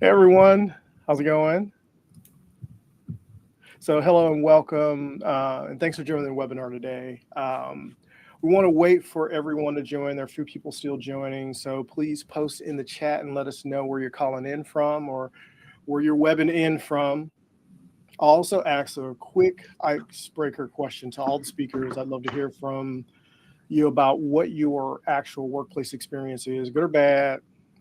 Hey everyone, how's it going? So hello and welcome, and thanks for joining the webinar today. We want to wait for everyone to join. There are a few people still joining, so please post in the chat and let us know where you're calling in from or where you're webbing in from. I'll also ask a quick icebreaker question to all the speakers. I'd love to hear from you about what your actual workplace experience is, good or bad,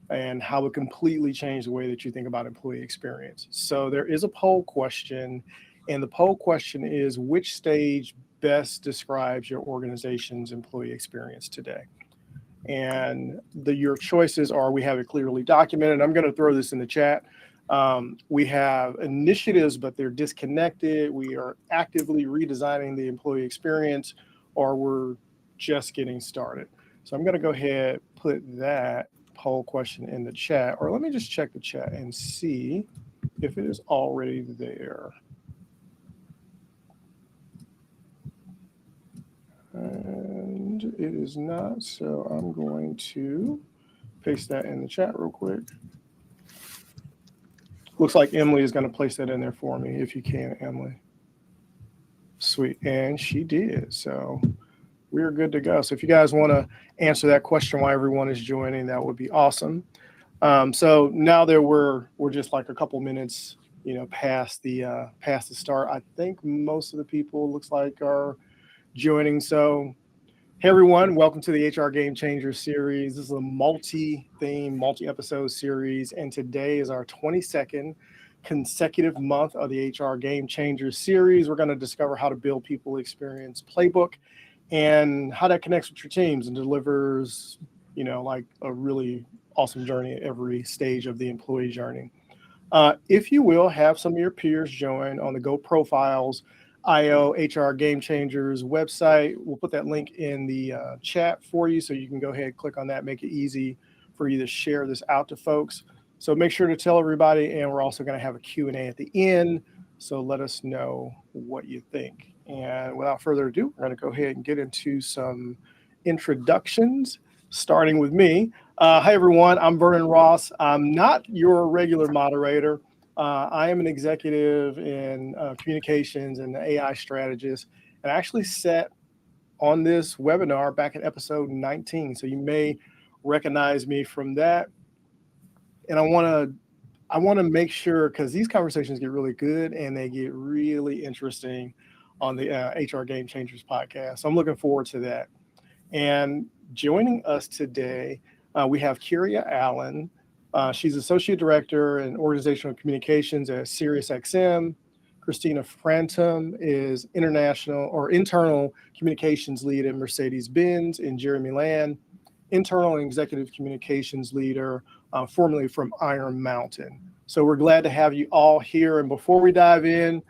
and how it completely changed the way that you think about employee experience. So there is a poll question, and the poll question is, which stage best describes your organization's employee experience today? And your choices are, we have it clearly documented. I'm going to throw this in the chat. We have initiatives, but they're disconnected. We are actively redesigning the employee experience, or we're just getting started. So I'm going to go ahead, put that poll question in the chat, or let me just check the chat and see if it is already there. And it is not, so I'm going to paste that in the chat real quick. Looks like Emily is going to place that in there for me, if you can, Emily. Sweet, and she did, so we're good to go. So if you guys want to answer that question while everyone is joining, that would be awesome. So now that we're just like a couple minutes, past the start, I think most of the people looks like are joining. So hey everyone, welcome to the HR Game Changers series. This is a multi-theme, multi-episode series, and today is our 22nd consecutive month of the HR Game Changers series. We're going to discover how to build people experience playbook and how that connects with your teams and delivers, like a really awesome journey at every stage of the employee journey. If you will, have some of your peers join on the Go Profiles IO HR Game Changers website. We'll put that link in the chat for you, so you can go ahead, click on that, make it easy for you to share this out to folks. So make sure to tell everybody, and we're also going to have a Q&A at the end, so let us know what you think. And without further ado, we're going to go ahead and get into some introductions, starting with me. Hi, everyone. I'm Vernon Ross. I'm not your regular moderator. I am an executive in communications and AI strategist, and I actually sat on this webinar back in episode 19. So you may recognize me from that. And I want to make sure, because these conversations get really good and they get really interesting on the HR Game Changers podcast. So I'm looking forward to that. And joining us today, we have Kyria Allen. She's Associate Director in Organizational Communications at SiriusXM. Christina Frantum is Internal Communications Lead at Mercedes-Benz, and Jeremy Land, Internal and Executive Communications Leader, formerly from Iron Mountain. So we're glad to have you all here. And before we dive in,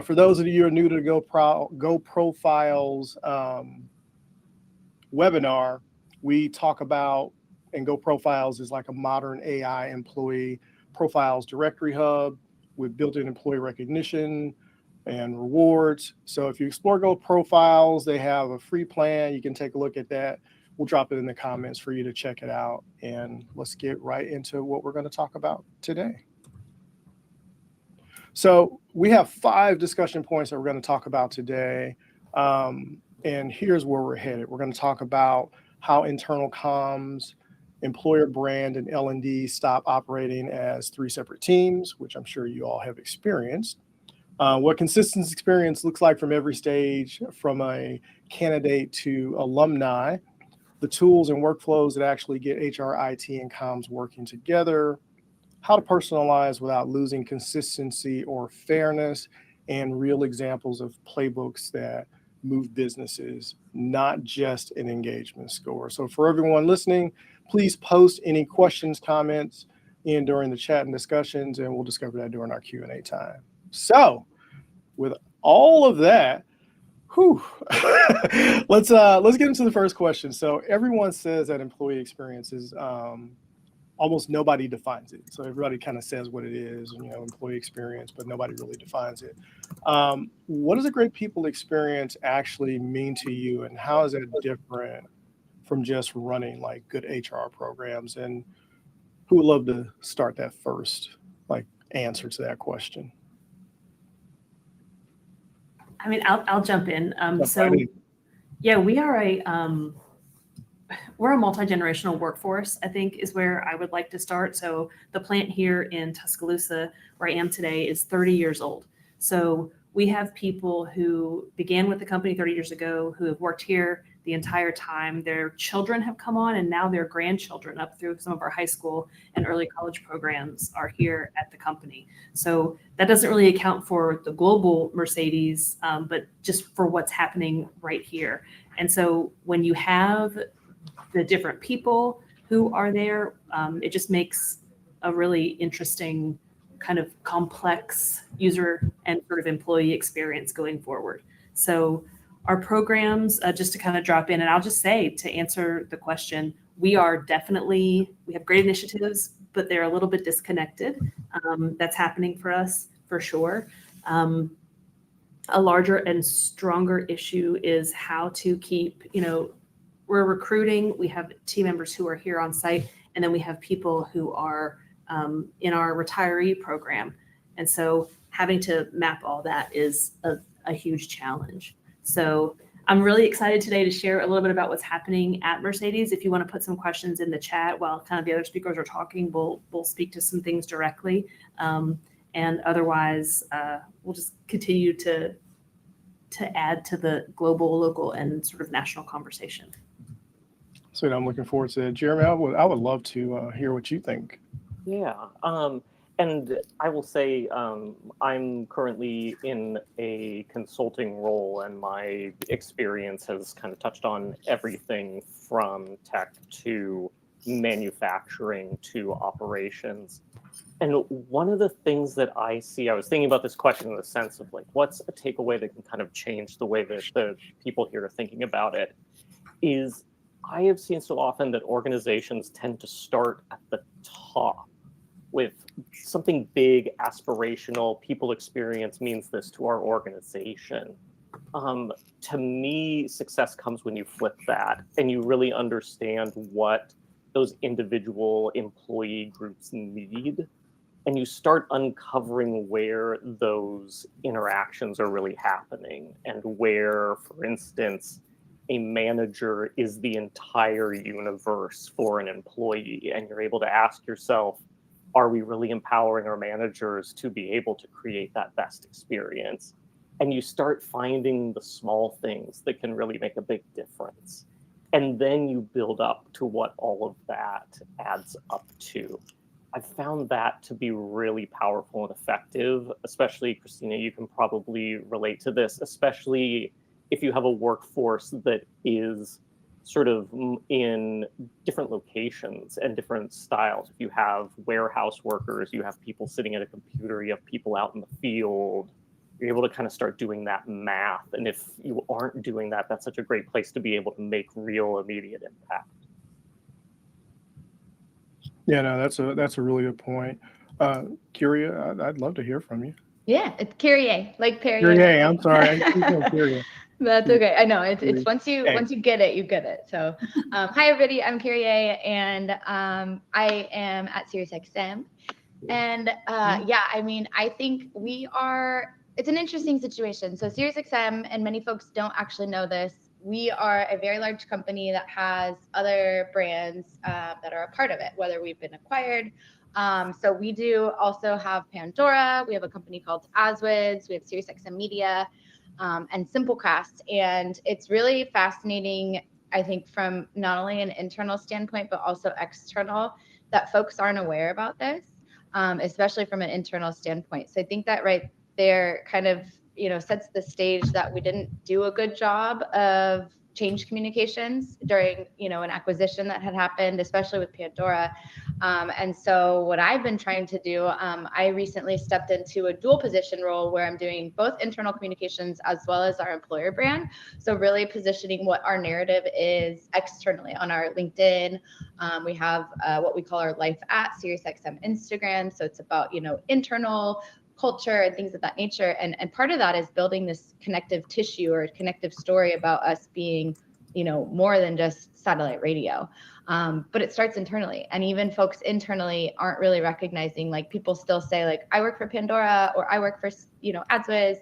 for those of you who are new to the Go Profiles webinar, we talk about, and Go Profiles is like a modern AI employee profiles directory hub with built-in employee recognition and rewards. So if you explore Go Profiles, they have a free plan. You can take a look at that. We'll drop it in the comments for you to check it out. And let's get right into what we're going to talk about today. So we have 5 discussion points that we're going to talk about today. And here's where we're headed. We're going to talk about how internal comms, employer brand, and L&D stop operating as 3 separate teams, which I'm sure you all have experienced. What consistent experience looks like from every stage, from a candidate to alumni, the tools and workflows that actually get HR, IT, and comms working together, how to personalize without losing consistency or fairness, and real examples of playbooks that move businesses, not just an engagement score. So for everyone listening, please post any questions, comments in during the chat and discussions, and we'll discover that during our Q&A time. So with all of that, let's get into the first question. So everyone says that employee experience is almost nobody defines it. So everybody kind of says what it is, employee experience, but nobody really defines it. What does a great people experience actually mean to you, and how is it different from just running like good HR programs? And who would love to start that first? answer to that question? I mean, I'll jump in. Yeah, we're a multi-generational workforce, I think, is where I would like to start. So the plant here in Tuscaloosa, where I am today, is 30 years old. So we have people who began with the company 30 years ago who have worked here the entire time. Their children have come on, and now their grandchildren up through some of our high school and early college programs are here at the company. So that doesn't really account for the global Mercedes, but just for what's happening right here. And so when you have the different people who are there, it just makes a really interesting kind of complex user and sort of employee experience going forward. So our programs, just to kind of drop in, and I'll just say, to answer the question, we have great initiatives, but they're a little bit disconnected. That's happening for us for sure. A larger and stronger issue is how to keep, we're recruiting, we have team members who are here on site, and then we have people who are in our retiree program. And so having to map all that is a huge challenge. So I'm really excited today to share a little bit about what's happening at Mercedes. If you want to put some questions in the chat while kind of the other speakers are talking, we'll speak to some things directly. And otherwise, we'll just continue to add to the global, local, and sort of national conversation. So I'm looking forward to it. Jeremy, I would love to hear what you think. Yeah. And I will say I'm currently in a consulting role, and my experience has kind of touched on everything from tech to manufacturing to operations. And one of the things that I see, I was thinking about this question in the sense of like, what's a takeaway that can kind of change the way that the people here are thinking about it, is I have seen so often that organizations tend to start at the top with something big, aspirational. People experience means this to our organization. To me, success comes when you flip that and you really understand what those individual employee groups need, and you start uncovering where those interactions are really happening, and where, for instance, a manager is the entire universe for an employee, and you're able to ask yourself, are we really empowering our managers to be able to create that best experience? And you start finding the small things that can really make a big difference. And then you build up to what all of that adds up to. I've found that to be really powerful and effective, especially, Christina, you can probably relate to this, especially if you have a workforce that is sort of in different locations and different styles. If you have warehouse workers, you have people sitting at a computer, you have people out in the field, you're able to kind of start doing that math. And if you aren't doing that, that's such a great place to be able to make real immediate impact. Yeah, no, that's a really good point. Kyria, I'd love to hear from you. Yeah, it's Kyrie, like Perrier. Kyrie, I'm sorry. I keep saying Kyrie. That's okay. I know it's once you get it, you get it. So, hi everybody, I'm Kyrie, and I am at SiriusXM, and yeah, I mean, I think it's an interesting situation. So SiriusXM, and many folks don't actually know this, we are a very large company that has other brands that are a part of it, whether we've been acquired. So we do also have Pandora. We have a company called Aswids. We have SiriusXM Media and Simplecast. And it's really fascinating, I think, from not only an internal standpoint, but also external, that folks aren't aware about this, especially from an internal standpoint. So I think that right there kind of, sets the stage that we didn't do a good job of change communications during, an acquisition that had happened, especially with Pandora. And so what I've been trying to do, I recently stepped into a dual position role where I'm doing both internal communications as well as our employer brand. So really positioning what our narrative is externally on our LinkedIn. We have what we call our Life at SiriusXM Instagram. So it's about, internal culture and things of that nature. And part of that is building this connective tissue or connective story about us being, more than just satellite radio. But it starts internally, and even folks internally aren't really recognizing, like people still say like, I work for Pandora or I work for, AdsWiz,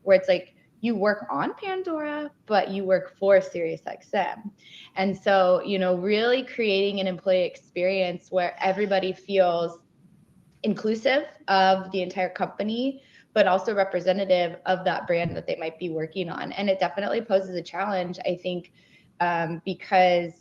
where it's like, you work on Pandora, but you work for SiriusXM. And so, really creating an employee experience where everybody feels inclusive of the entire company, but also representative of that brand that they might be working on. And it definitely poses a challenge, I think, because,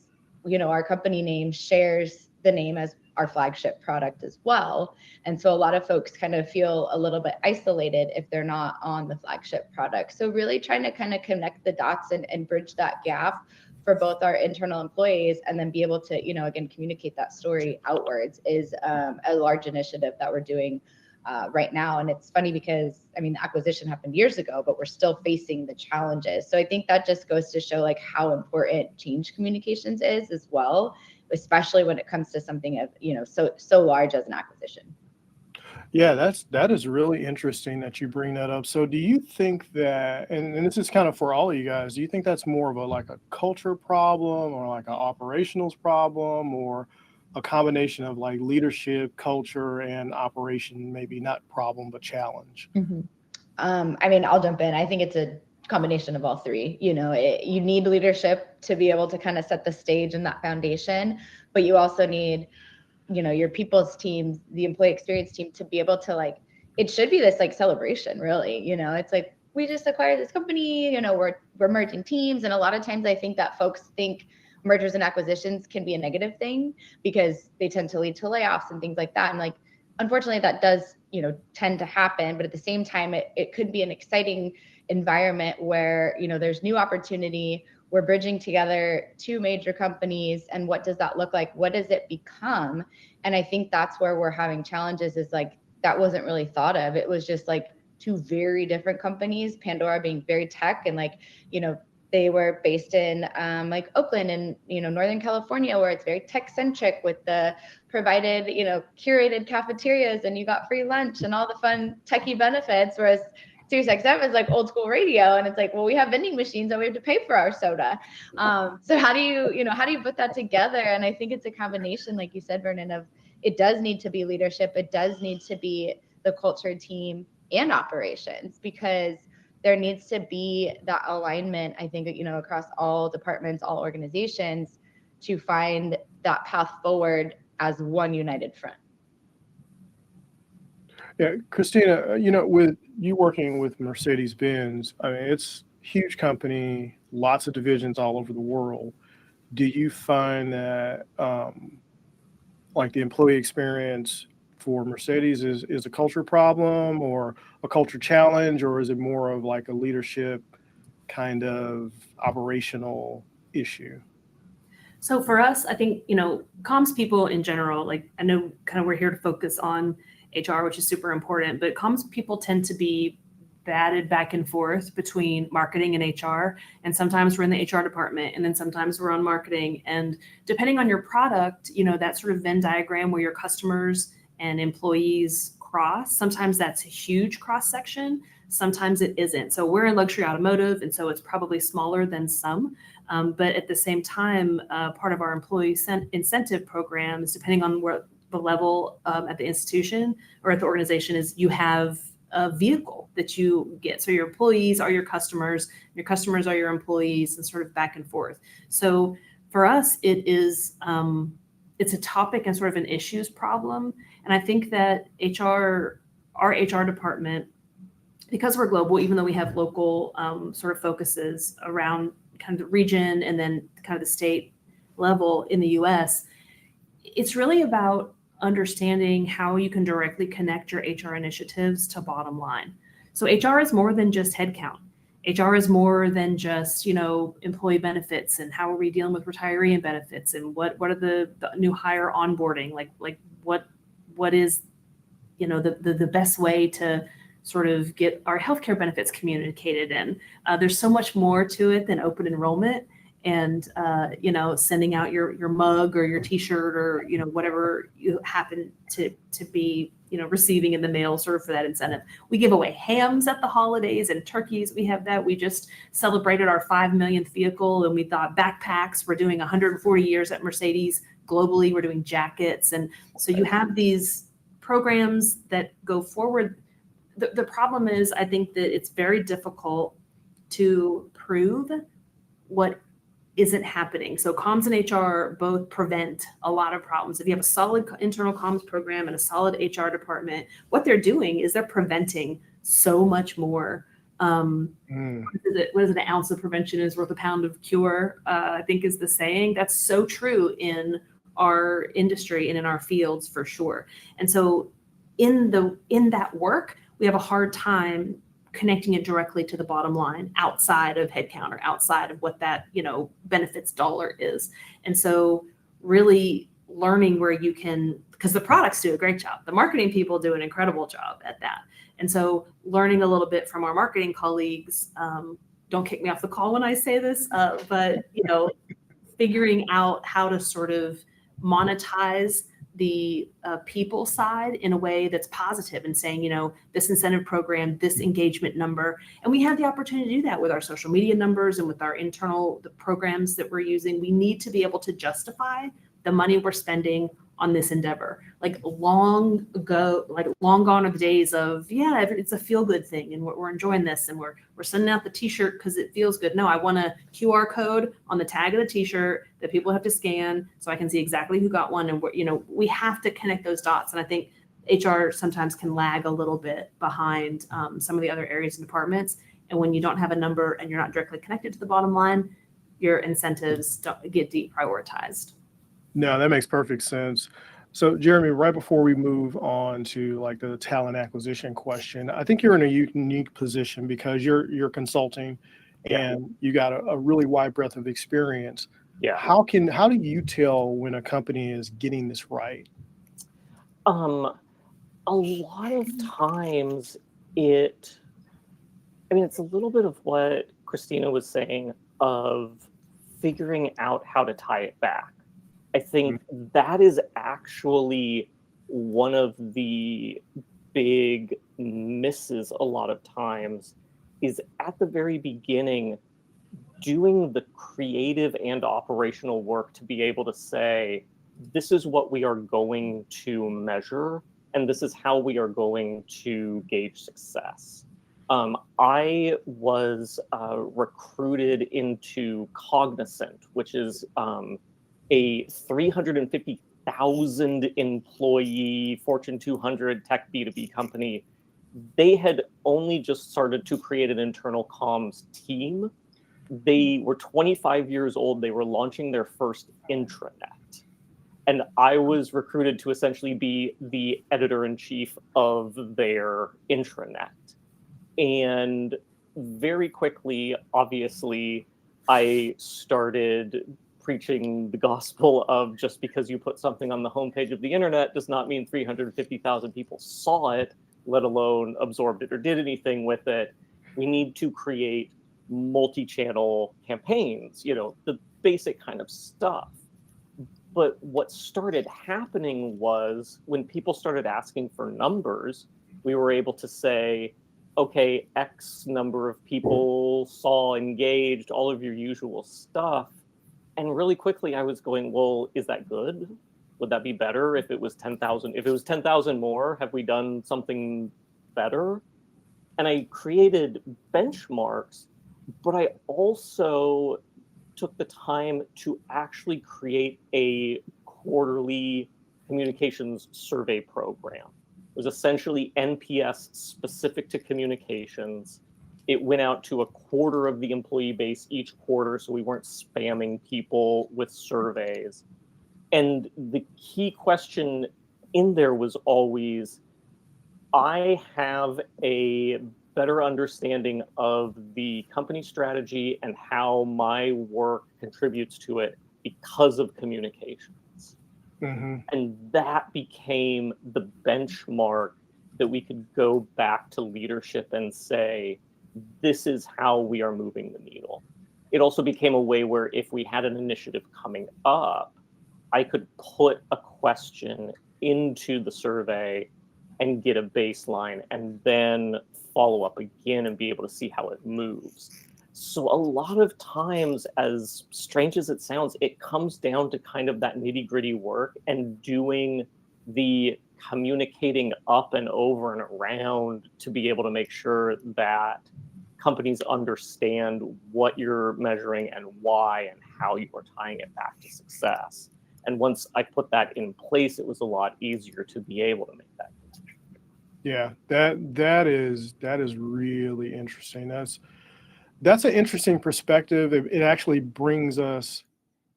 our company name shares the name as our flagship product as well. And so a lot of folks kind of feel a little bit isolated if they're not on the flagship product. So really trying to kind of connect the dots and bridge that gap for both our internal employees, and then be able to, again, communicate that story outwards is a large initiative that we're doing right now. And it's funny because, the acquisition happened years ago, but we're still facing the challenges. So I think that just goes to show like how important change communications is as well, especially when it comes to something of, so large as an acquisition. Yeah, that is really interesting that you bring that up. So do you think that, and this is kind of for all of you guys, do you think that's more of a culture problem, or like an operationals problem, or a combination of like leadership, culture, and operation, maybe not problem, but challenge? Mm-hmm. I'll jump in. I think it's a combination of all three. You need leadership to be able to kind of set the stage and that foundation, but you also need, your people's teams, the employee experience team, to be able to it should be this celebration, really. It's like, we just acquired this company, we're merging teams. And a lot of times I think that folks think mergers and acquisitions can be a negative thing because they tend to lead to layoffs and things like that. And unfortunately that does, tend to happen. But at the same time, it could be an exciting environment where, there's new opportunity. We're bridging together two major companies. And what does that look like? What does it become? And I think that's where we're having challenges, is that wasn't really thought of. It was just two very different companies, Pandora being very tech, and they were based in Oakland and, Northern California, where it's very tech centric with the provided, curated cafeterias, and you got free lunch and all the fun techie benefits. Whereas SiriusXM is old school radio, and it's well, we have vending machines and we have to pay for our soda. So how do you put that together? And I think it's a combination, like you said, Vernon, of it does need to be leadership. It does need to be the culture team and operations, because there needs to be that alignment, I think, across all departments, all organizations, to find that path forward as one united front. Yeah, Christina, with you working with Mercedes-Benz, it's a huge company, lots of divisions all over the world. Do you find that the employee experience for Mercedes is a culture problem or a culture challenge, or is it more of a leadership kind of operational issue? So for us, I think, comms people in general, I know kind of we're here to focus on HR, which is super important, but comms people tend to be batted back and forth between marketing and HR. And sometimes we're in the HR department, and then sometimes we're on marketing. And depending on your product, that sort of Venn diagram where your customers and employees cross, sometimes that's a huge cross section. Sometimes it isn't. So we're in luxury automotive, and so it's probably smaller than some. But at the same time, part of our employee incentive programs, depending on where the level at the institution or at the organization is, you have a vehicle that you get. So your employees are your customers are your employees, and sort of back and forth. So for us, it is it's a topic and sort of an issues problem. And I think that our HR department, because we're global, even though we have local sort of focuses around kind of the region and then kind of the state level in the US, it's really about understanding how you can directly connect your HR initiatives to bottom line. So HR is more than just headcount. HR is more than just, employee benefits and how are we dealing with retiree and benefits, and what are the new hire onboarding, what is, the best way to sort of get our healthcare benefits communicated in. There's so much more to it than open enrollment. and sending out your mug or your T-shirt or whatever you happen to be receiving in the mail, sort of for that incentive. We give away hams at the holidays and turkeys. We have that. We just celebrated our 5 millionth vehicle, and we thought backpacks. We're doing 140 years at Mercedes globally. We're doing jackets, and so you have these programs that go forward. The problem is, I think that it's very difficult to prove what isn't happening. So comms and HR both prevent a lot of problems. If you have a solid internal comms program and a solid HR department, what they're doing is they're preventing so much more. What is it? An ounce of prevention is worth a pound of cure, I think is the saying. That's so true in our industry and in our fields for sure. And so in that work, we have a hard time connecting it directly to the bottom line outside of headcount or outside of what that benefits dollar is. And so really learning where you can, because the products do a great job, the marketing people do an incredible job at that. And so learning a little bit from our marketing colleagues, don't kick me off the call when I say this, but figuring out how to sort of monetize the people side in a way that's positive and saying, this incentive program, this engagement number. And we have the opportunity to do that with our social media numbers and with our the programs that we're using. We need to be able to justify the money we're spending on this endeavor. Like long gone are the days of, it's a feel good thing and we're enjoying this and we're sending out the T-shirt because it feels good. No, I want a QR code on the tag of the T-shirt that people have to scan so I can see exactly who got one. And we have to connect those dots. And I think HR sometimes can lag a little bit behind some of the other areas and departments. And when you don't have a number and you're not directly connected to the bottom line, your incentives don't get deprioritized. No, that makes perfect sense. So Jeremy, right before we move on to like the talent acquisition question, I think you're in a unique position because you're consulting and you got a really wide breadth of experience. Yeah. How do you tell when a company is getting this right? A lot of times it's a little bit of what Christina was saying of figuring out how to tie it back. I think that is actually one of the big misses a lot of times is at the very beginning, doing the creative and operational work to be able to say, this is what we are going to measure, and this is how we are going to gauge success. I was recruited into Cognizant, which is a 350,000 employee Fortune 200 tech B2B company. They had only just started to create an internal comms team. They were 25 years old. They were launching their first intranet. And I was recruited to essentially be the editor-in-chief of their intranet. And very quickly, obviously, I started preaching the gospel of just because you put something on the homepage of the internet does not mean 350,000 people saw it, let alone absorbed it or did anything with it. We need to create multi-channel campaigns, the basic kind of stuff. But what started happening was when people started asking for numbers, we were able to say, okay, X number of people saw, engaged, all of your usual stuff. And really quickly, I was going, well, is that good? Would that be better if it was 10,000? If it was 10,000 more, have we done something better? And I created benchmarks, but I also took the time to actually create a quarterly communications survey program. It was essentially NPS specific to communications. It went out to a quarter of the employee base each quarter, so we weren't spamming people with surveys. And the key question in there was always, I have a better understanding of the company strategy and how my work contributes to it because of communications. Mm-hmm. And that became the benchmark that we could go back to leadership and say, this is how we are moving the needle. it also became a way where if we had an initiative coming up, I could put a question into the survey and get a baseline and then follow up again and be able to see how it moves. So a lot of times, as strange as it sounds, it comes down to kind of that nitty-gritty work and doing the communicating up and over and around to be able to make sure that companies understand what you're measuring and why and how you are tying it back to success. And once I put that in place, it was a lot easier to be able to make that decision. Yeah, that is really interesting. That's an interesting perspective. It actually brings us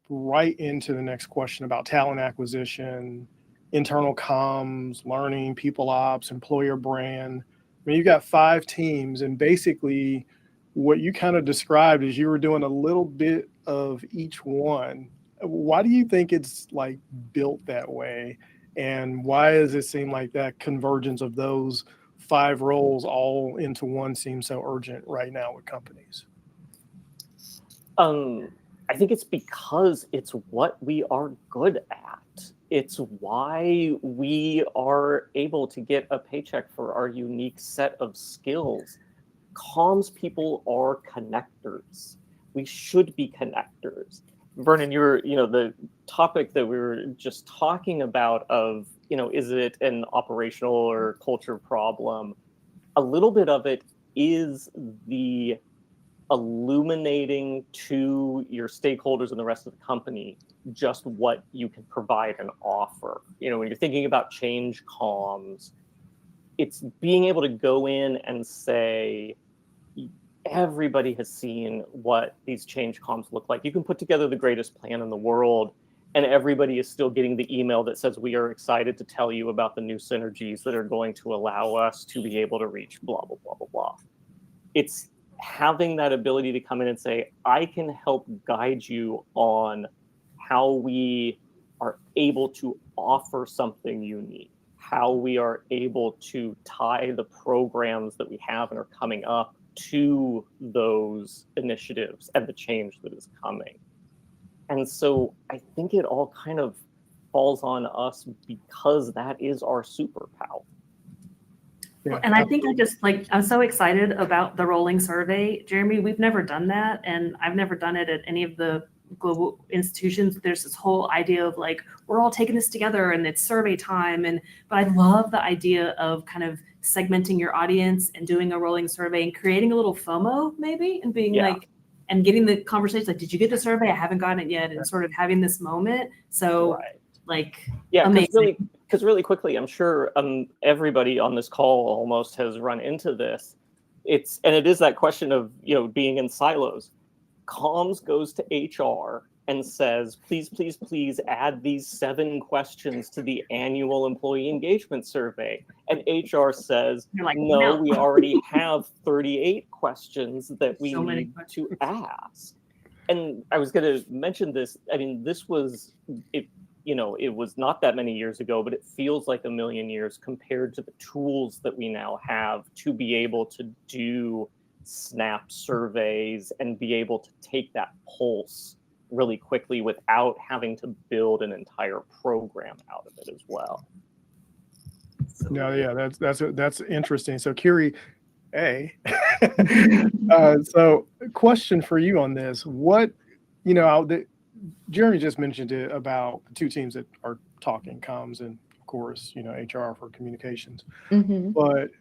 right into the next question about talent acquisition, internal comms, learning, people ops, employer brand. I mean, you've got 5 teams, and basically what you kind of described is you were doing a little bit of each one. Why do you think it's like built that way? And why does it seem like that convergence of those 5 roles all into one seems so urgent right now with companies? I think it's because it's what we are good at. It's why we are able to get a paycheck for our unique set of skills. Comms people are connectors. We should be connectors. Vernon, the topic that we were just talking about of, is it an operational or culture problem? A little bit of it is the illuminating to your stakeholders and the rest of the company just what you can provide and offer. When you're thinking about change comms, it's being able to go in and say, everybody has seen what these change comms look like. You can put together the greatest plan in the world, and everybody is still getting the email that says, we are excited to tell you about the new synergies that are going to allow us to be able to reach blah, blah, blah, blah, blah. It's having that ability to come in and say, I can help guide you on how we are able to offer something unique, how we are able to tie the programs that we have and are coming up to those initiatives and the change that is coming. And so I think it all kind of falls on us because that is our superpower. Yeah. And I think I'm so excited about the rolling survey, Jeremy. We've never done that, and I've never done it at any of the global institutions. There's this whole idea of like, we're all taking this together and it's survey time. But I love the idea of kind of segmenting your audience and doing a rolling survey and creating a little FOMO maybe, and being like, and getting the conversation like, did you get the survey? I haven't gotten it yet. And sort of having this moment. So amazing. Because really quickly, I'm sure everybody on this call almost has run into this. It is that question of being in silos. Comms goes to HR and says, please, please, please add these 7 questions to the annual employee engagement survey. And HR says, like, no, we already have 38 questions that we need to ask. And I was going to mention this. I mean, this was it was not that many years ago, but it feels like a million years compared to the tools that we now have to be able to do snap surveys and be able to take that pulse really quickly without having to build an entire program out of it as well. No, yeah, that's interesting. So Kiri, so question for you on this. What, Jeremy just mentioned it about the 2 teams that are talking comms and of course, HR for communications. Mm-hmm. But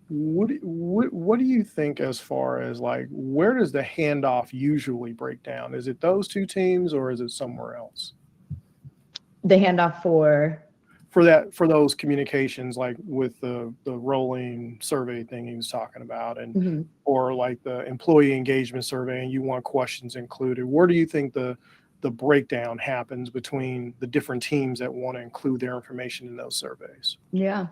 what do you think as far as like, where does the handoff usually break down? Is it those 2 teams or is it somewhere else? The handoff for those communications, like with the rolling survey thing he was talking about, and or like the employee engagement survey, and you want questions included. Where do you think the breakdown happens between the different teams that want to include their information in those surveys? Yeah.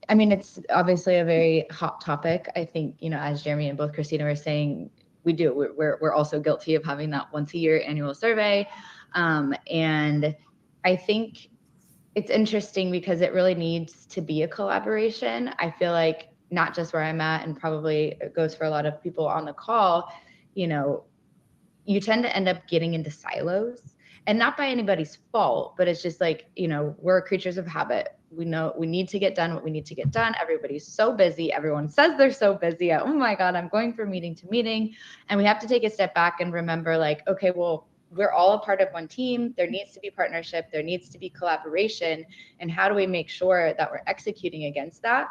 I mean, it's obviously a very hot topic. I think, as Jeremy and both Christina were saying, we're also guilty of having that once a year annual survey. And I think it's interesting because it really needs to be a collaboration. I feel like not just where I'm at, and probably it goes for a lot of people on the call, you tend to end up getting into silos, and not by anybody's fault, but it's just like, we're creatures of habit. We know we need to get done what we need to get done. Everybody's so busy. Everyone says they're so busy. Oh my God, I'm going from meeting to meeting. And we have to take a step back and remember, like, okay, well, we're all a part of one team. There needs to be partnership. There needs to be collaboration. And how do we make sure that we're executing against that?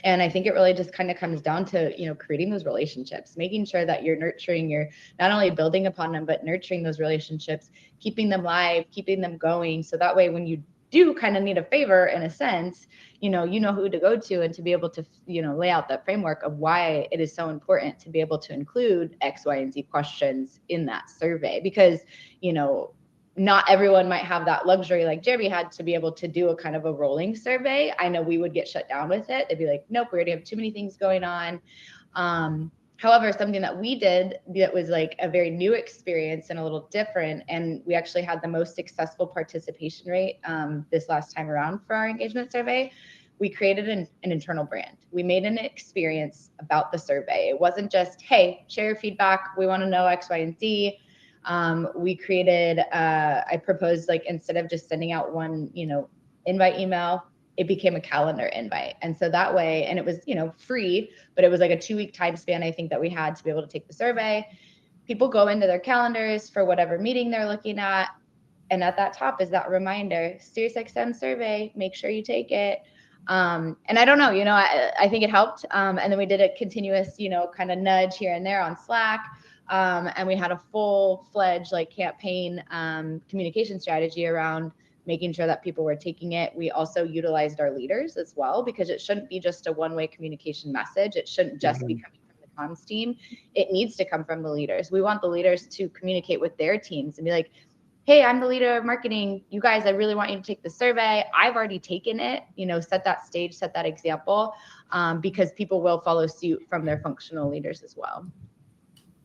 And I think it really just kind of comes down to, creating those relationships, making sure that you're not only building upon them, but nurturing those relationships, keeping them live, keeping them going. So that way, when you do kind of need a favor, in a sense, you know who to go to, and to be able to, lay out that framework of why it is so important to be able to include X, Y, and Z questions in that survey, because, not everyone might have that luxury like Jeremy had to be able to do a kind of a rolling survey. I know we would get shut down with it. They'd be like, nope, we already have too many things going on. However, something that we did that was like a very new experience and a little different, and we actually had the most successful participation rate this last time around for our engagement survey. We created an internal brand. We made an experience about the survey. It wasn't just, hey, share your feedback. We want to know X, Y, and Z. We created, I proposed, like, instead of just sending out one, invite email, it became a calendar invite. And so that way, and it was, free, but it was like a 2-week time span, I think, that we had to be able to take the survey. People go into their calendars for whatever meeting they're looking at. And at that top is that reminder, SiriusXM survey, make sure you take it. And I don't know, I think it helped. And then we did a continuous, kind of nudge here and there on Slack. And we had a full-fledged campaign communication strategy around making sure that people were taking it. We also utilized our leaders as well, because it shouldn't be just a one-way communication message. It shouldn't just be coming from the comms team. It needs to come from the leaders. We want the leaders to communicate with their teams and be like, hey, I'm the leader of marketing. You guys, I really want you to take the survey. I've already taken it, set that stage, set that example, because people will follow suit from their functional leaders as well.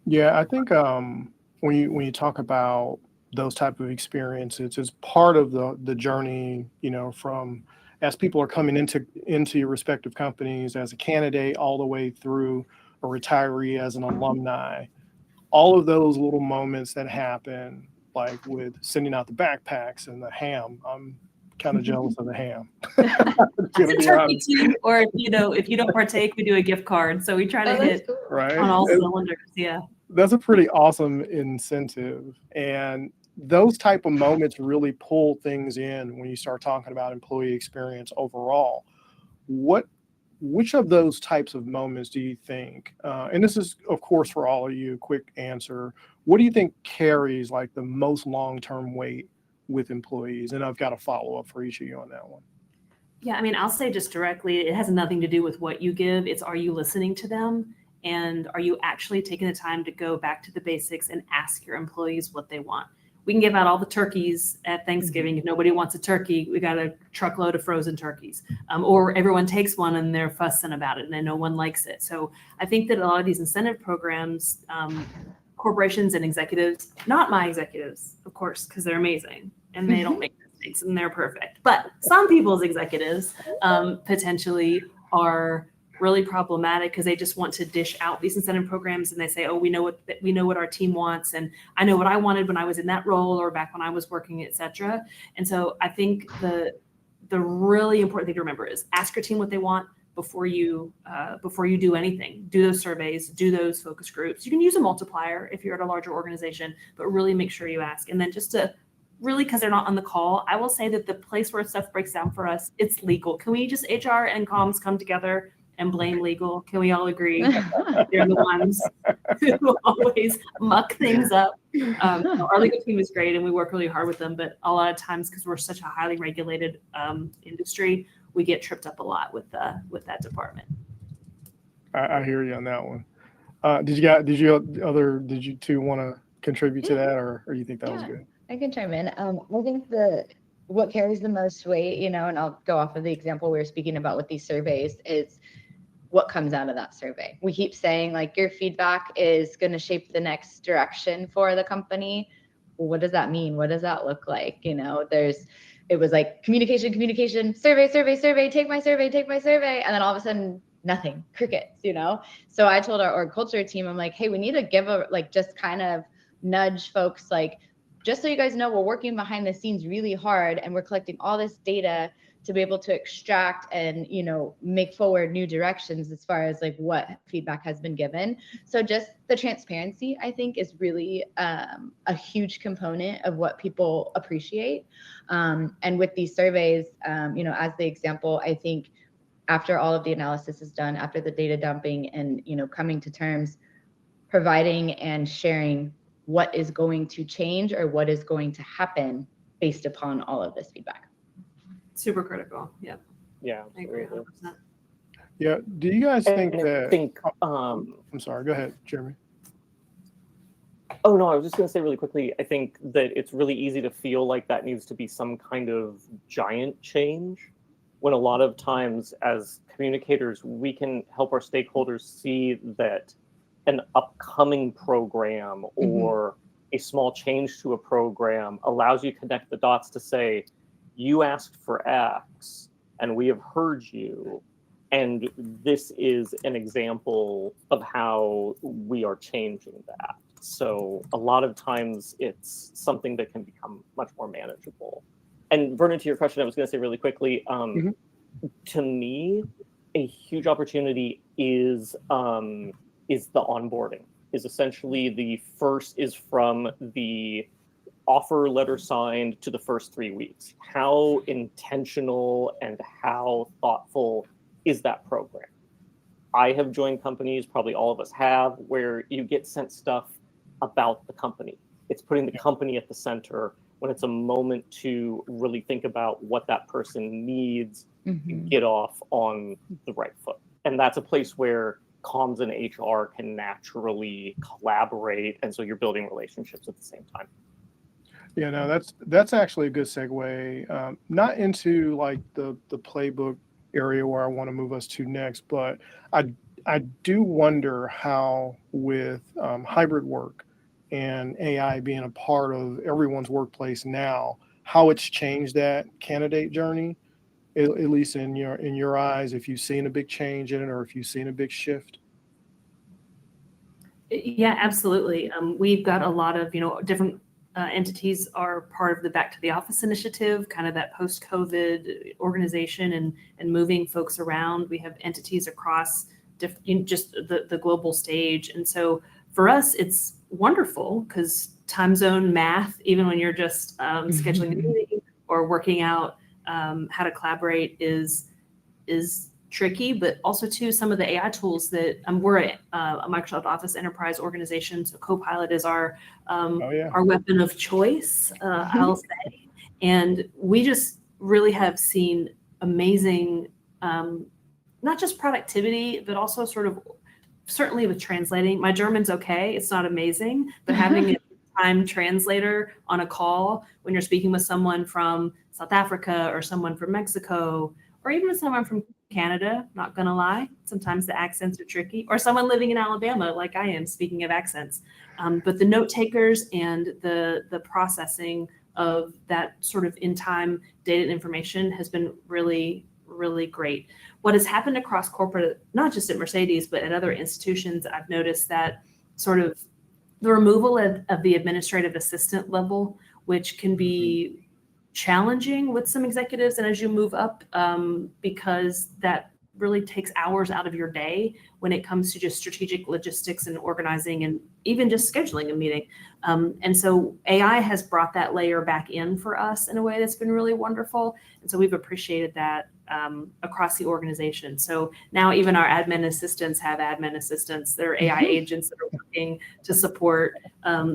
Yeah, I think when you talk about those type of experiences, it's part of the journey, from as people are coming into your respective companies as a candidate all the way through a retiree as an alumni. All of those little moments that happen, like with sending out the backpacks and the ham. I'm kind of jealous of the ham. That's a turkey too, or if you don't partake, we do a gift card. So we try to hit right on all cylinders. Yeah, that's a pretty awesome incentive, and those type of moments really pull things in when you start talking about employee experience overall. Which of those types of moments do you think, and this is of course for all of you, quick answer, what do you think carries like the most long-term weight with employees? And I've got a follow-up for each of you on that one. Yeah, I mean, I'll say just directly, it has nothing to do with what you give. It's, are you listening to them? And are you actually taking the time to go back to the basics and ask your employees what they want? We can give out all the turkeys at Thanksgiving. If nobody wants a turkey, we got a truckload of frozen turkeys. Or everyone takes one and they're fussing about it and then no one likes it. So I think that a lot of these incentive programs, corporations and executives, not my executives, of course, because they're amazing and they don't make mistakes and they're perfect. But some people's executives potentially are really problematic because they just want to dish out these incentive programs and they say, oh, we know what our team wants, and I know what I wanted when I was in that role or back when I was working, etc. And so I think the really important thing to remember is ask your team what they want before you do anything. Do those surveys, do those focus groups. You can use a multiplier if you're at a larger organization, but really make sure you ask. And then just to really, because they're not on the call, I will say that the place where stuff breaks down for us, it's legal. Can we just HR and comms come together and blame legal? Can we all agree? They're the ones who always muck things up. Our legal team is great and we work really hard with them, but a lot of times, because we're such a highly regulated industry, we get tripped up a lot with that department. I hear you on that one. Did you two want to contribute to that, or you think that was good? I can chime in. I think what carries the most weight, and I'll go off of the example we were speaking about with these surveys, is what comes out of that survey. We keep saying your feedback is going to shape the next direction for the company. Well, what does that mean? What does that look like? It was like communication, survey, take my survey. And then all of a sudden nothing, crickets, you know? So I told our org culture team, I'm like, hey, we need to give a, like, just kind of nudge folks, like, just so you guys know, we're working behind the scenes really hard and we're collecting all this data to be able to extract and, you know, make forward new directions as far as like what feedback has been given. So just the transparency, I think, is really a huge component of what people appreciate. And with these surveys, you know, as the example, I think after all of the analysis is done, after the data dumping and, you know, coming to terms, providing and sharing what is going to change or what is going to happen based upon all of this feedback. Super critical. Yeah. Yeah. I agree Absolutely. 100%. Yeah. Do you guys think And that? I think, I'm sorry. Go ahead, Jeremy. oh no, I was just going to say really quickly, I think that it's really easy to feel like that needs to be some kind of giant change, when a lot of times as communicators, we can help our stakeholders see that an upcoming program or a small change to a program allows you to connect the dots to say, you asked for X and we have heard you. And this is an example of how we are changing that. So a lot of times it's something that can become much more manageable. And Vernon, to your question, I was going to say really quickly, to me, a huge opportunity is the onboarding. Is essentially the first is from the offer letter signed to the first 3 weeks. How intentional and how thoughtful is that program? I have joined companies, probably all of us have, where you get sent stuff about the company. It's putting the company at the center when it's a moment to really think about what that person needs to get off on the right foot. And that's a place where comms and HR can naturally collaborate. And so you're building relationships at the same time. Yeah, no, that's actually a good segue. Not into like the playbook area where I want to move us to next, but I do wonder how with hybrid work and AI being a part of everyone's workplace now, how it's changed that candidate journey, at least in your eyes, if you've seen a big change in it or if you've seen a big shift. Yeah, absolutely. We've got a lot of, different entities are part of the Back to the Office initiative, kind of that post-COVID organization and moving folks around. We have entities across just the global stage. And so for us, it's wonderful because time zone math, even when you're just scheduling a meeting or working out how to collaborate is tricky, but also too some of the AI tools that we're a Microsoft Office Enterprise organization, so Copilot is our weapon of choice, I'll say, and we just really have seen amazing, not just productivity, but also sort of certainly with translating. My German's okay; it's not amazing, but having a time translator on a call when you're speaking with someone from South Africa or someone from Mexico or even someone from Canada, not gonna lie, sometimes the accents are tricky, or someone living in Alabama like I am, speaking of accents. But the note takers and the processing of that sort of in-time data and information has been really, really great. What has happened across corporate, not just at Mercedes, but at other institutions, I've noticed that sort of the removal of the administrative assistant level, which can be challenging with some executives and as you move up, because that really takes hours out of your day when it comes to just strategic logistics and organizing and even just scheduling a meeting. And so AI has brought that layer back in for us in a way that's been really wonderful. And so we've appreciated that across the organization. So now even our admin assistants have admin assistants. They're AI agents that are working to support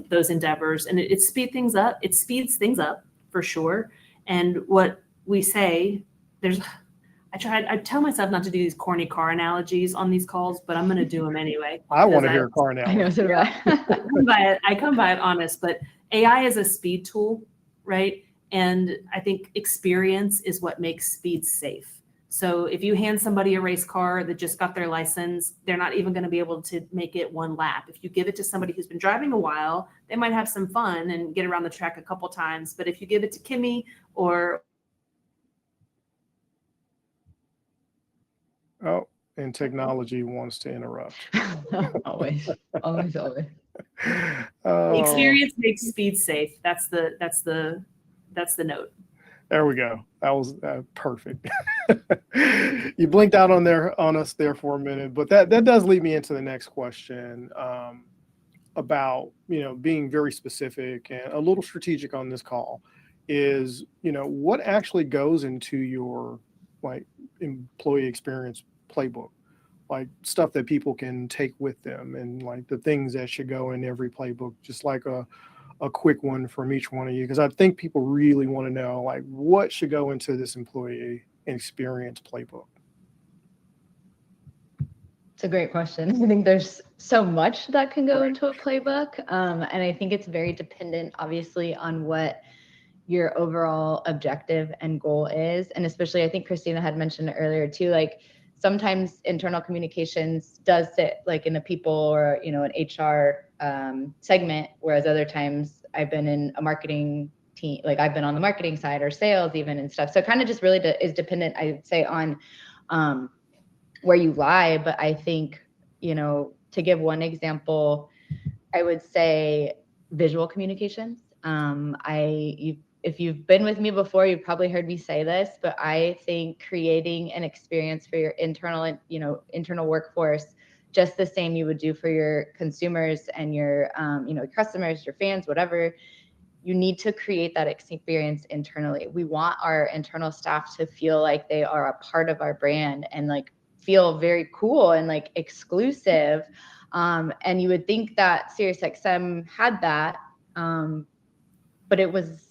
those endeavors. And it speeds things up. It speeds things up for sure. And what we say, I tell myself not to do these corny car analogies on these calls, but I'm going to do them anyway. I want to hear a car analogy. I come by it honest, but AI is a speed tool, right? And I think experience is what makes speed safe. So if you hand somebody a race car that just got their license, they're not even going to be able to make it one lap. If you give it to somebody who's been driving a while, they might have some fun and get around the track a couple times. But if you give it to Kimmy or... Oh, and technology wants to interrupt. Always, always, always. Oh, Experience makes speed safe. That's the note. there we go. That was perfect. You blinked out on us there for a minute, but that does lead me into the next question, about, being very specific and a little strategic on this call. Is, what actually goes into your like employee experience playbook, like stuff that people can take with them, and like the things that should go in every playbook, just like a quick one from each one of you, because I think people really want to know, like, what should go into this employee experience playbook. It's a great question. I think there's so much that can go Right. into a playbook. And I think it's very dependent, obviously, on what your overall objective and goal is. And especially, I think Christina had mentioned earlier too, like sometimes internal communications does sit like in a people or, an HR segment, whereas other times I've been in a marketing team, like I've been on the marketing side or sales even and stuff. So it kind of just really is dependent, I would say, on where you lie. But I think, to give one example, I would say visual communications. If you've been with me before, you've probably heard me say this, but I think creating an experience for your internal workforce, just the same you would do for your consumers and your, customers, your fans, whatever, you need to create that experience internally. We want our internal staff to feel like they are a part of our brand and like feel very cool and like exclusive. And you would think that SiriusXM had that, but it was,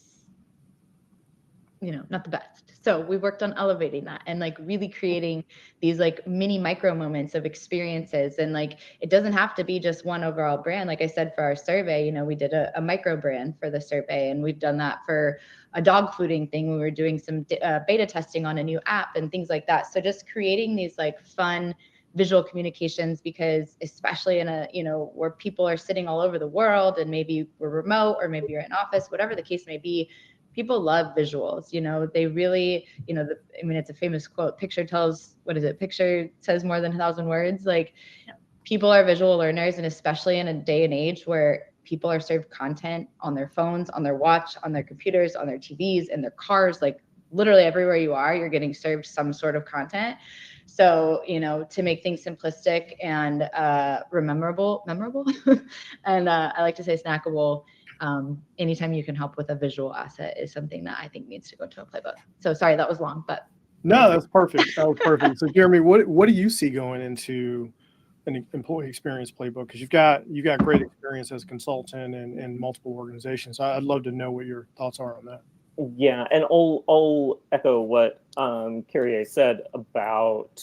not the best. So we worked on elevating that and like really creating these like mini micro moments of experiences. And like, it doesn't have to be just one overall brand. Like I said, for our survey, we did a micro brand for the survey, and we've done that for a dog fooding thing. We were doing some beta testing on a new app and things like that. So just creating these like fun visual communications, because especially in a, where people are sitting all over the world and maybe we're remote or maybe you're in office, whatever the case may be, people love visuals. They really, it's a famous quote, picture says more than 1,000 words. Like, people are visual learners, and especially in a day and age where people are served content on their phones, on their watch, on their computers, on their TVs, in their cars, like literally everywhere you are, you're getting served some sort of content. So, to make things simplistic and memorable, and I like to say snackable, anytime you can help with a visual asset is something that I think needs to go to a playbook. So sorry, that was long, but. No, that's perfect. That was perfect. So Jeremy, what do you see going into an employee experience playbook? Because you've got great experience as a consultant in multiple organizations. I'd love to know what your thoughts are on that. Yeah, and I'll echo what Kyrie said about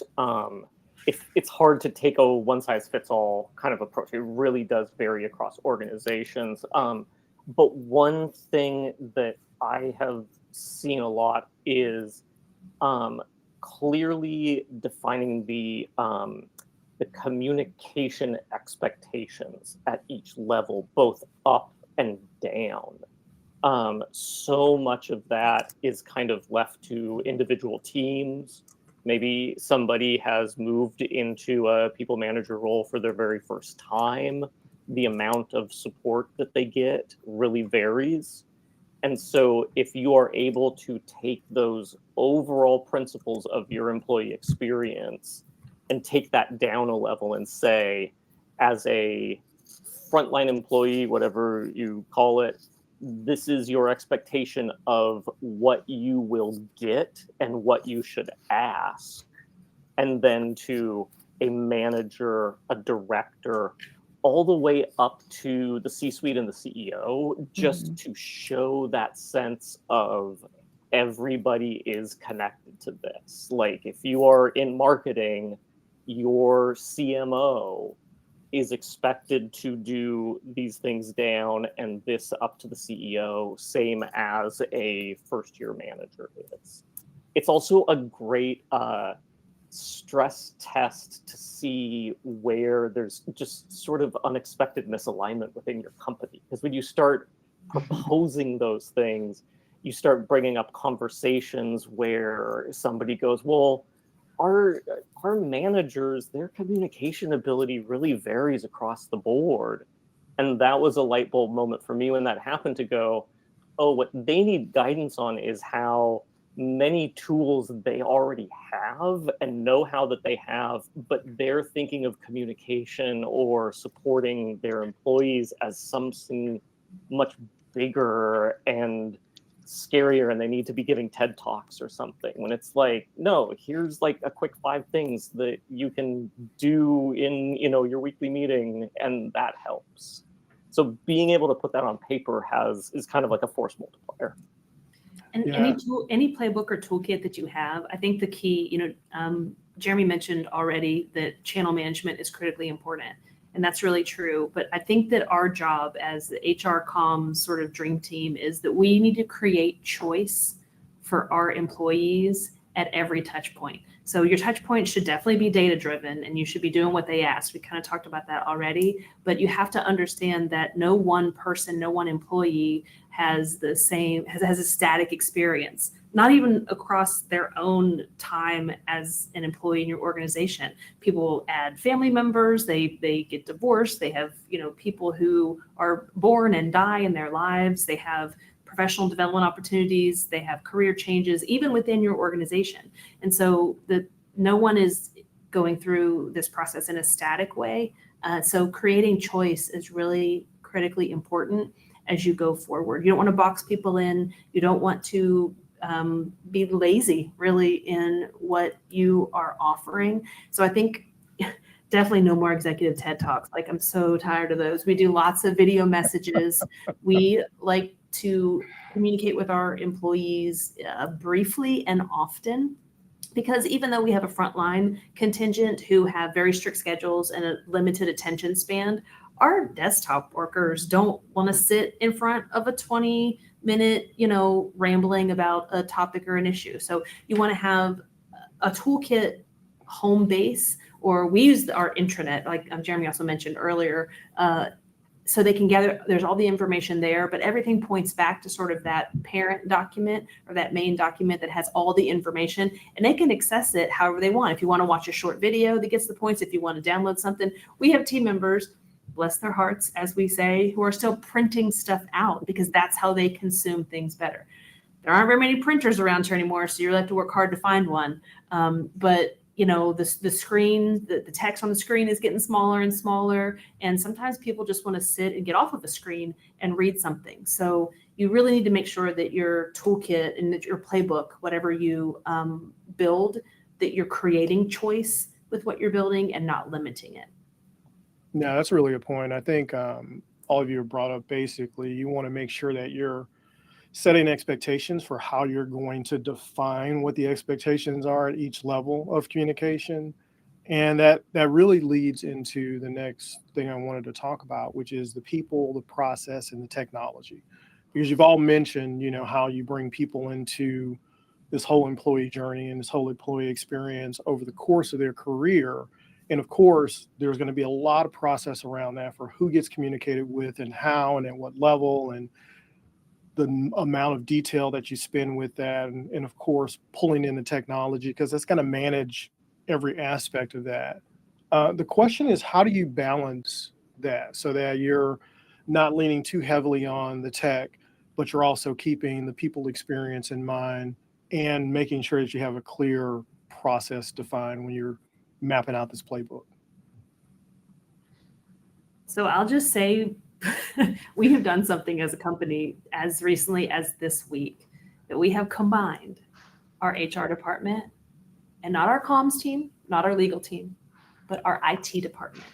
if it's hard to take a one-size-fits-all kind of approach. It really does vary across organizations. But one thing that I have seen a lot is clearly defining the communication expectations at each level, both up and down. So much of that is kind of left to individual teams. Maybe somebody has moved into a people manager role for their very first time. The amount of support that they get really varies. And so if you are able to take those overall principles of your employee experience and take that down a level and say, as a frontline employee, whatever you call it, this is your expectation of what you will get and what you should ask. And then to a manager, a director, all the way up to the C-suite and the CEO, just to show that sense of everybody is connected to this. Like, if you are in marketing, your CMO is expected to do these things down and this up to the CEO, same as a first-year manager is. It's also a great stress test to see where there's just sort of unexpected misalignment within your company. Because when you start proposing those things, you start bringing up conversations where somebody goes, well, our managers, their communication ability really varies across the board. And that was a light bulb moment for me when that happened, to go, oh, what they need guidance on is how many tools they already have and know-how that they have, but they're thinking of communication or supporting their employees as something much bigger and scarier, and they need to be giving TED Talks or something, when it's like, no, here's like a quick 5 things that you can do in, your weekly meeting, and that helps. So being able to put that on paper is kind of like a force multiplier. And any playbook or toolkit that you have, I think the key, Jeremy mentioned already that channel management is critically important. And that's really true. But I think that our job as the HR comms sort of dream team is that we need to create choice for our employees at every touch point. So your touch point should definitely be data driven, and you should be doing what they ask. We kind of talked about that already, but you have to understand that no one person, no one employee has a static experience, not even across their own time as an employee in your organization. People add family members, they get divorced, they have, people who are born and die in their lives, they have professional development opportunities, they have career changes, even within your organization. And so no one is going through this process in a static way. So creating choice is really critically important as you go forward. You don't want to box people in. You don't want to be lazy really in what you are offering. So I think definitely no more executive TED Talks. Like, I'm so tired of those. We do lots of video messages. We like to communicate with our employees briefly and often, because even though we have a frontline contingent who have very strict schedules and a limited attention span, our desktop workers don't want to sit in front of a 20-minute, rambling about a topic or an issue. So you want to have a toolkit home base, or we use our intranet, like Jeremy also mentioned earlier, so they can gather, there's all the information there, but everything points back to sort of that parent document or that main document that has all the information, and they can access it however they want. If you want to watch a short video that gets the points, if you want to download something, we have team members, bless their hearts, as we say, who are still printing stuff out because that's how they consume things better. There aren't very many printers around here anymore, so you'll have to work hard to find one. But the screen, the text on the screen is getting smaller and smaller. And sometimes people just want to sit and get off of a screen and read something. So you really need to make sure that your toolkit and that your playbook, whatever you build, that you're creating choice with what you're building and not limiting it. No, that's really a point. I think all of you have brought up, basically, you want to make sure that you're setting expectations for how you're going to define what the expectations are at each level of communication. And that really leads into the next thing I wanted to talk about, which is the people, the process, and the technology. Because you've all mentioned, how you bring people into this whole employee journey and this whole employee experience over the course of their career. And of course, there's going to be a lot of process around that for who gets communicated with and how and at what level, and the amount of detail that you spend with that. And of course, pulling in the technology, because that's going to manage every aspect of that. The question is, how do you balance that so that you're not leaning too heavily on the tech, but you're also keeping the people experience in mind and making sure that you have a clear process defined when you're mapping out this playbook? So I'll just say we have done something as a company as recently as this week, that we have combined our HR department and not our comms team, not our legal team, but our IT department.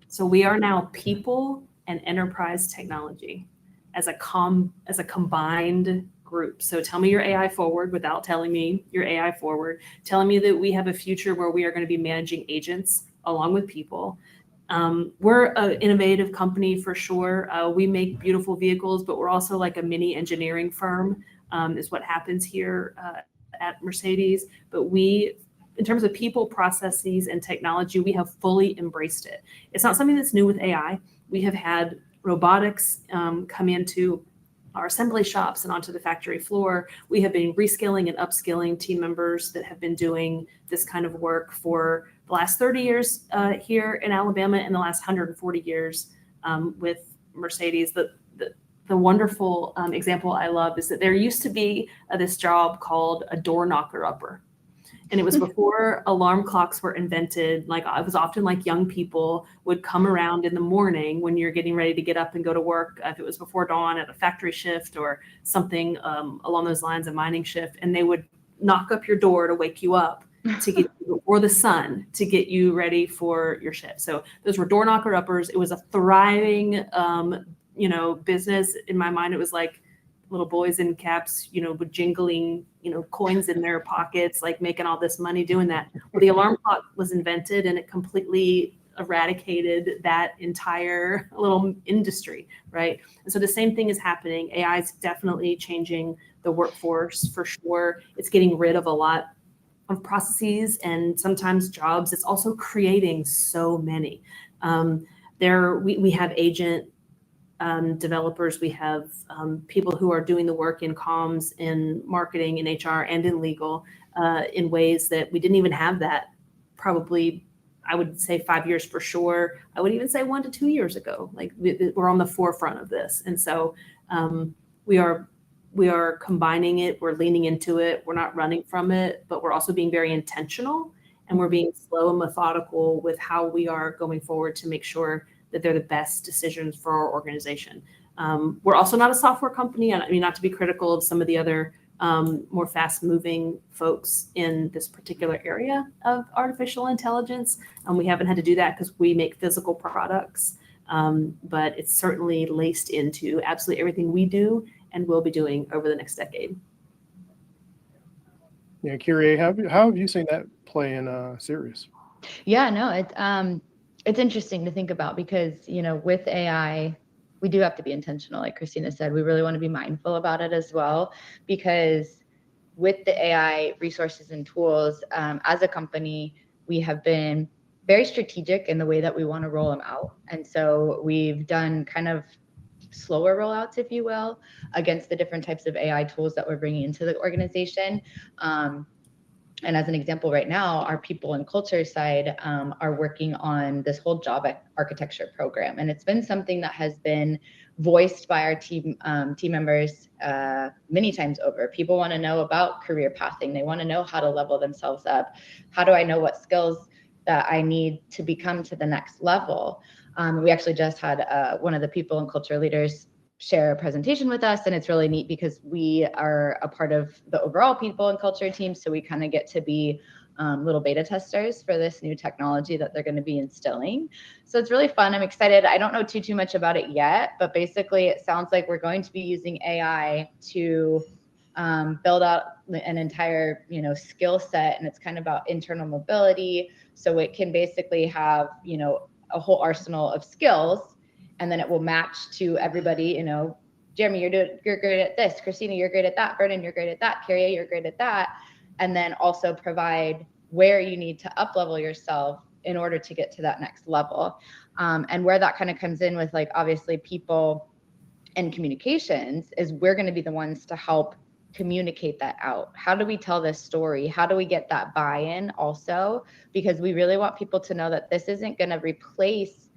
So we are now people and enterprise technology as a combined group. So tell me you're AI forward without telling me you're AI forward, telling me that we have a future where we are going to be managing agents along with people. We're an innovative company for sure. We make beautiful vehicles, but we're also like a mini engineering firm, is what happens here at Mercedes. But we, in terms of people, processes, and technology, we have fully embraced it. It's not something that's new with AI. We have had robotics come into our assembly shops and onto the factory floor. We have been reskilling and upskilling team members that have been doing this kind of work for the last 30 years here in Alabama and the last 140 years with Mercedes. The wonderful example I love is that there used to be this job called a door knocker upper. And it was before alarm clocks were invented. Like, it was often like young people would come around in the morning when you're getting ready to get up and go to work, if it was before dawn at a factory shift or something along those lines, a mining shift, and they would knock up your door to wake you up to get you, or the sun to get you ready for your shift. So those were door knocker uppers. It was a thriving, business. In my mind, it was like little boys in caps, with jingling, coins in their pockets, like making all this money doing that. Well, the alarm clock was invented and it completely eradicated that entire little industry, right? And so the same thing is happening. AI is definitely changing the workforce for sure. It's getting rid of a lot of processes and sometimes jobs. It's also creating so many. We have agent developers, we have people who are doing the work in comms, in marketing, in HR, and in legal in ways that we didn't even have that probably, I would say 5 years for sure. I would even say 1 to 2 years ago. Like, we're on the forefront of this. And so we are combining it, we're leaning into it, we're not running from it, but we're also being very intentional, and we're being slow and methodical with how we are going forward to make sure that they're the best decisions for our organization. We're also not a software company. I mean, not to be critical of some of the other more fast-moving folks in this particular area of artificial intelligence. We haven't had to do that because we make physical products, but it's certainly laced into absolutely everything we do and will be doing over the next decade. Yeah, Kyrie, how have you seen that play in Sirius? Yeah, no, it's interesting to think about because, with AI, we do have to be intentional. Like Christina said, we really want to be mindful about it as well, because with the AI resources and tools, as a company, we have been very strategic in the way that we want to roll them out. And so we've done kind of slower rollouts, if you will, against the different types of AI tools that we're bringing into the organization. And as an example, right now, our people and culture side are working on this whole job architecture program. And it's been something that has been voiced by our team members many times over. People want to know about career pathing. They want to know how to level themselves up. How do I know what skills that I need to become to the next level? We actually just had one of the people and culture leaders share a presentation with us, and it's really neat because we are a part of the overall people and culture team, so we kind of get to be little beta testers for this new technology that they're going to be instilling. So it's really fun. I'm excited. I don't know too much about it yet, but basically it sounds like we're going to be using AI to build out an entire skill set, and it's kind of about internal mobility, so it can basically have a whole arsenal of skills. And then it will match to everybody, Jeremy, you're great at this. Christina, you're great at that. Vernon, you're great at that. Carrie, you're great at that. And then also provide where you need to up-level yourself in order to get to that next level. And where that kind of comes in with, like, obviously people and communications is we're going to be the ones to help communicate that out. How do we tell this story? How do we get that buy-in also? Because we really want people to know that this isn't going to replace,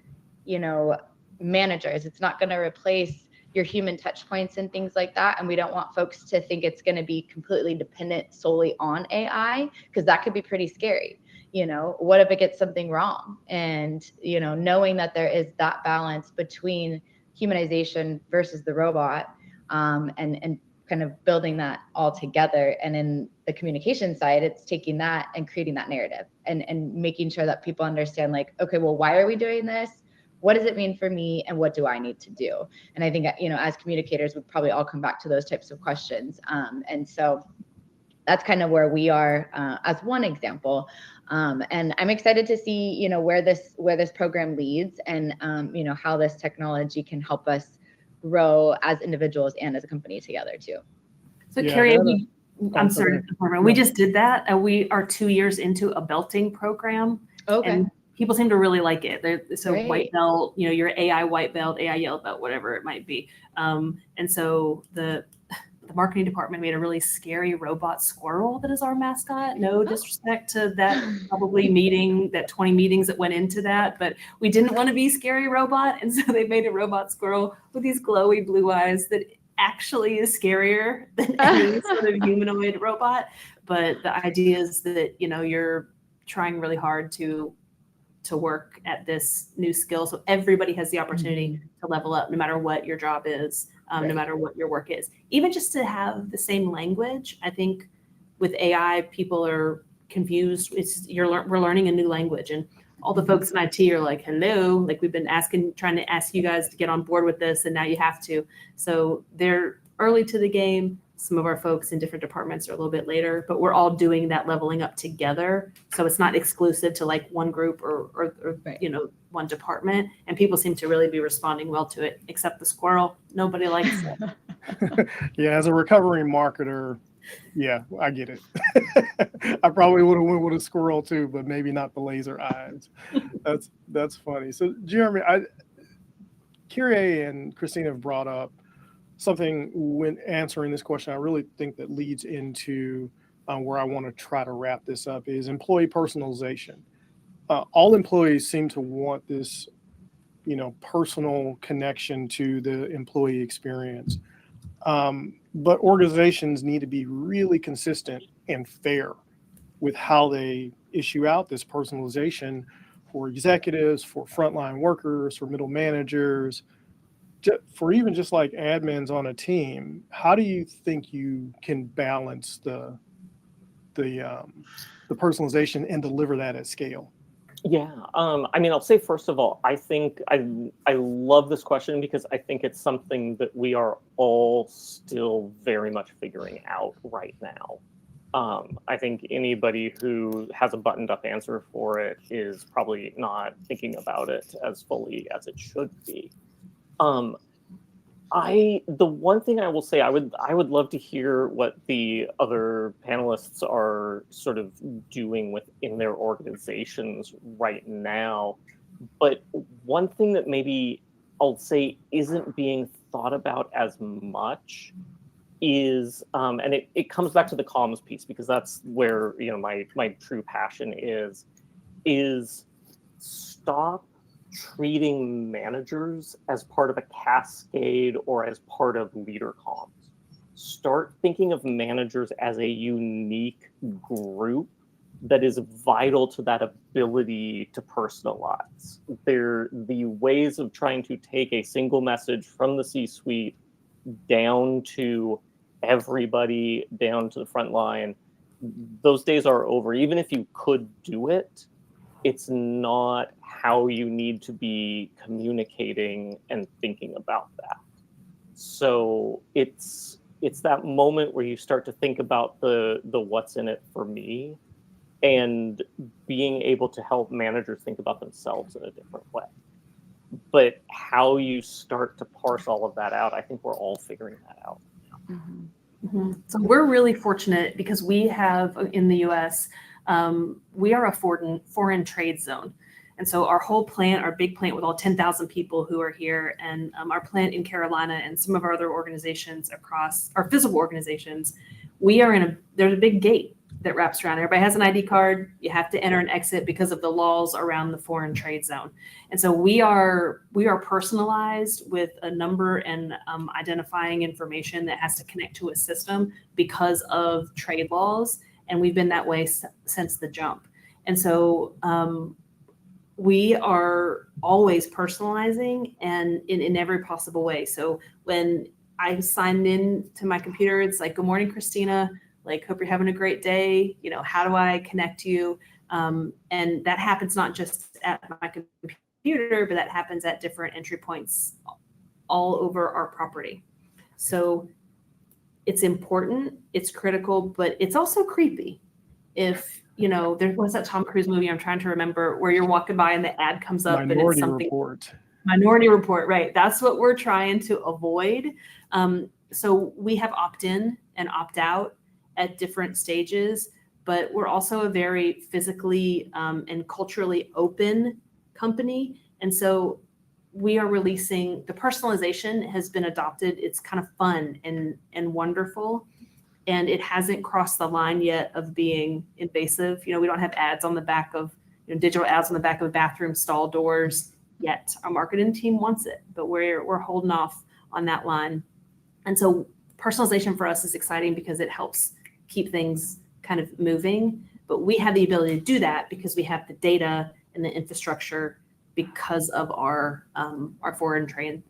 managers. It's not going to replace your human touch points and things like that. And we don't want folks to think it's going to be completely dependent solely on AI, because that could be pretty scary. What if it gets something wrong? And, knowing that there is that balance between humanization versus the robot, and kind of building that all together. And in the communication side, it's taking that and creating that narrative and making sure that people understand, like, okay, well, why are we doing this? What does it mean for me? And what do I need to do? And I think, as communicators, we'd probably all come back to those types of questions. And so that's kind of where we are as one example. And I'm excited to see, where this program leads and, how this technology can help us grow as individuals and as a company together too. So Carrie, I'm sorry, we just did that. We are 2 years into a belting program. Okay. And people seem to really like it. So Great. white belt, your AI white belt, AI yellow belt, whatever it might be. And so the marketing department made a really scary robot squirrel that is our mascot. No disrespect to that probably that 20 meetings that went into that, but we didn't want to be scary robot. And so they made a robot squirrel with these glowy blue eyes that actually is scarier than any sort of humanoid robot. But the idea is that, you're trying really hard to work at this new skill. So everybody has the opportunity to level up no matter what your job is, no matter what your work is. Even just to have the same language. I think with AI, people are confused. We're learning a new language, and all the folks in IT are like, hello, like we've been trying to ask you guys to get on board with this, and now you have to. So they're early to the game. Some of our folks in different departments are a little bit later, but we're all doing that leveling up together. So it's not exclusive to like one group or one department. And people seem to really be responding well to it, except the squirrel. Nobody likes it. Yeah, as a recovering marketer, yeah, I get it. I probably would have went with a squirrel too, but maybe not the laser eyes. That's funny. So Jeremy, Kyrie and Christina have brought up something when answering this question. I really think that leads into where I want to try to wrap this up is employee personalization. All employees seem to want this, personal connection to the employee experience. But organizations need to be really consistent and fair with how they issue out this personalization for executives, for frontline workers, for middle managers, for even just like admins on a team. How do you think you can balance the personalization and deliver that at scale? Yeah, I'll say first of all, I think I love this question because I think it's something that we are all still very much figuring out right now. I think anybody who has a buttoned up answer for it is probably not thinking about it as fully as it should be. The one thing I will say, I would love to hear what the other panelists are sort of doing within their organizations right now. But one thing that maybe I'll say isn't being thought about as much is, and it comes back to the comms piece, because that's where, my true passion is stop treating managers as part of a cascade or as part of leader comms. Start thinking of managers as a unique group that is vital to that ability to personalize. They're the ways of trying to take a single message from the C-suite down to everybody, down to the front line. Those days are over. Even if you could do it, it's not how you need to be communicating and thinking about that. So it's that moment where you start to think about the what's in it for me, and being able to help managers think about themselves in a different way. But how you start to parse all of that out, I think we're all figuring that out. Mm-hmm. Mm-hmm. So we're really fortunate because we have in the US, we are a foreign trade zone. And so our whole plant, our big plant with all 10,000 people who are here, and our plant in Carolina and some of our other organizations across our physical organizations, there's a big gate that wraps around. Everybody has an ID card. You have to enter and exit because of the laws around the foreign trade zone. And so we are personalized with a number and identifying information that has to connect to a system because of trade laws. And we've been that way since the jump. And so we are always personalizing and in every possible way. So when I signed in to my computer, it's like, good morning, Christina. Like, hope you're having a great day. How do I connect you? And that happens not just at my computer, but that happens at different entry points all over our property. So it's important, it's critical, but it's also creepy. If, there was that Tom Cruise movie I'm trying to remember where you're walking by and the ad comes up Minority and it's something. Report. Minority Report, right. That's what we're trying to avoid. So we have opt-in and opt-out at different stages, but we're also a very physically and culturally open company. And so we are releasing, the personalization has been adopted. It's kind of fun and wonderful. And it hasn't crossed the line yet of being invasive. We don't have ads on the back of, digital ads on the back of bathroom stall doors yet. Our marketing team wants it, but we're holding off on that line. And so personalization for us is exciting because it helps keep things kind of moving. But we have the ability to do that because we have the data and the infrastructure because of our foreign trade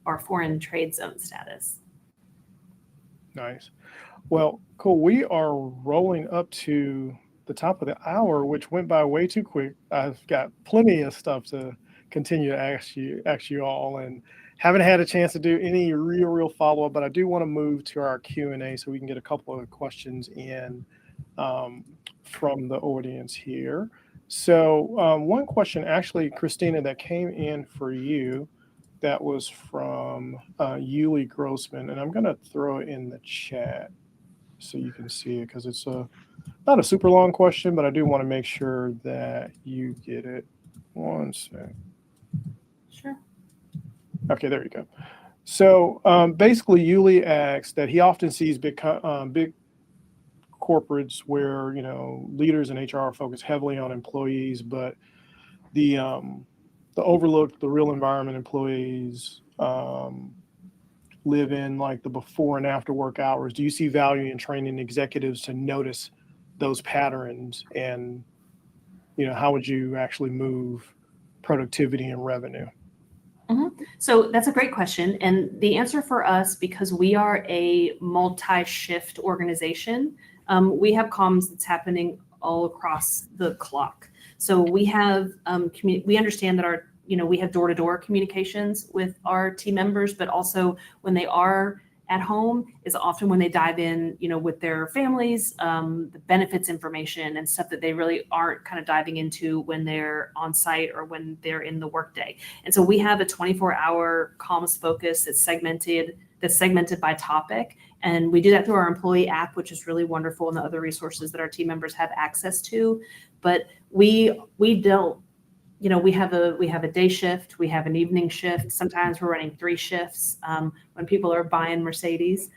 zone status. Nice. Well, cool. We are rolling up to the top of the hour, which went by way too quick. I've got plenty of stuff to continue to ask you all, and haven't had a chance to do any real follow-up, but I do want to move to our Q&A so we can get a couple of questions in from the audience here. So one question, actually, Christina, that came in for you, that was from Yuli Grossman, and I'm going to throw it in the chat so you can see it, because it's not a super long question, but I do want to make sure that you get it. One sec. Sure. Okay, there you go. So basically, Yuli asks that he often sees big corporates where leaders in HR focus heavily on employees, but the overlooked, the real environment employees live in, like the before and after work hours. Do you see value in training executives to notice those patterns, and how would you actually move productivity and revenue? Mm-hmm. So that's a great question. And the answer for us, because we are a multi-shift organization, we have comms that's happening all across the clock. So we have, we understand that we have door-to-door communications with our team members, but also when they are at home is often when they dive in, with their families, the benefits information and stuff that they really aren't kind of diving into when they're on site or when they're in the workday. And so we have a 24-hour comms focus that's segmented by topic. And we do that through our employee app, which is really wonderful, and the other resources that our team members have access to. But we don't, we have a day shift, we have an evening shift. Sometimes we're running 3 shifts. When people are buying Mercedes,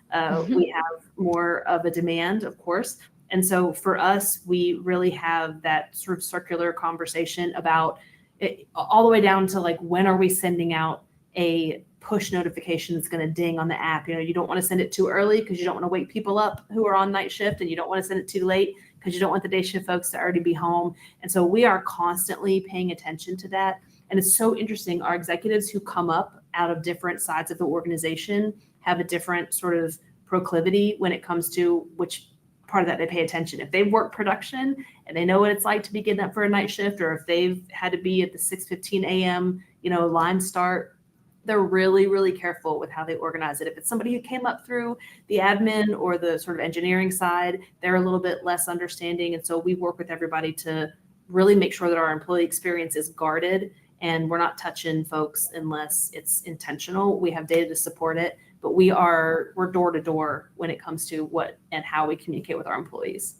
we have more of a demand, of course. And so for us, we really have that sort of circular conversation about it, all the way down to like, when are we sending out a push notification that's going to ding on the app? You don't want to send it too early because you don't want to wake people up who are on night shift, and you don't want to send it too late because you don't want the day shift folks to already be home. And so we are constantly paying attention to that. And it's so interesting. Our executives who come up out of different sides of the organization have a different sort of proclivity when it comes to which part of that they pay attention. If they've worked production and they know what it's like to be getting up for a night shift, or if they've had to be at the 6:15 a.m., line start, they're really, really careful with how they organize it. If it's somebody who came up through the admin or the sort of engineering side, they're a little bit less understanding. And so we work with everybody to really make sure that our employee experience is guarded, and we're not touching folks unless it's intentional. We have data to support it, but we're door to door when it comes to what and how we communicate with our employees.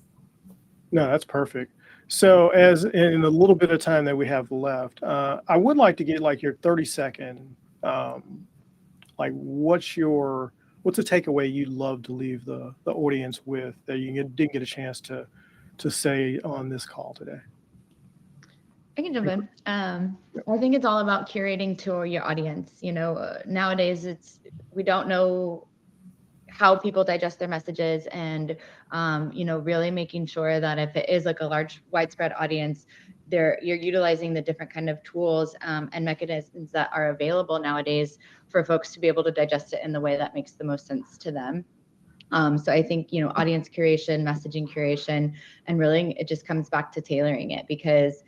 No, that's perfect. So as in the little bit of time that we have left, I would like to get like your 30-second, like what's a takeaway you'd love to leave the audience with that you didn't get a chance to say on this call today? I can jump in. I think it's all about curating to your audience. Nowadays we don't know how people digest their messages, and really making sure that if it is like a large widespread audience, you're utilizing the different kind of tools and mechanisms that are available nowadays for folks to be able to digest it in the way that makes the most sense to them. So I think, audience curation, messaging curation, and really it just comes back to tailoring it, because